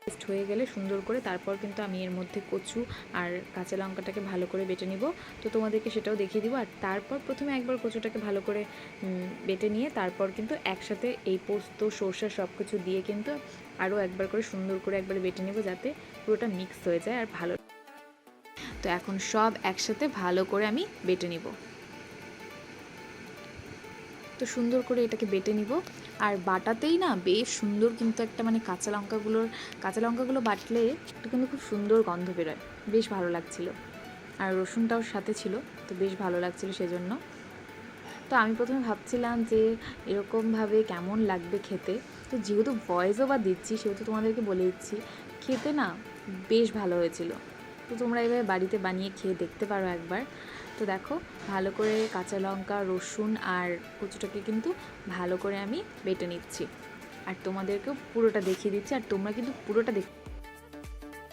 Paste হয়ে গেলে সুন্দর করে তারপর কিন্তু আমি এর মধ্যে কচু আর কাঁচা লঙ্কাটাকে ভালো করে বেটে নিব। তো তোমাদেরকে সেটাও দেখিয়ে দিব। আর তারপর প্রথমে একবার কচুটাকে ভালো করে বেটে নিয়ে তারপর কিন্তু একসাথে এই পোস্ত সরষা সব কিছু দিয়ে কিন্তু আরও একবার করে সুন্দর করে একবার বেটে নেব, যাতে পুরোটা মিক্স হয়ে যায় আর ভালো। তো এখন সব একসাথে ভালো করে আমি বেটে নিব। তো সুন্দর করে এটাকে বেটে নিব। আর বাটাতেই না বেশ সুন্দর কিন্তু একটা মানে কাঁচা লঙ্কাগুলো বাটলে একটু কিন্তু খুব সুন্দর গন্ধ বেরোয়, বেশ ভালো লাগছিল। আর রসুনটাও সাথে ছিল, তো বেশ ভালো লাগছিল সেজন্য। তো আমি প্রথমে ভাবছিলাম যে এরকমভাবে কেমন লাগবে খেতে। তো যেহেতু ভয়েস ওভার দিচ্ছি সেহেতু তোমাদেরকে বলে দিচ্ছি, খেতে না বেশ ভালো হয়েছিল। তো তোমরা এভাবে বাড়িতে বানিয়ে খেয়ে দেখতে পারো একবার। তো দেখো ভালো করে কাঁচা লঙ্কা, রসুন আর কচুটাকে কিন্তু ভালো করে আমি বেটে নিচ্ছি। আর তোমাদেরকেও পুরোটা দেখিয়ে দিচ্ছি, আর তোমরা কিন্তু পুরোটা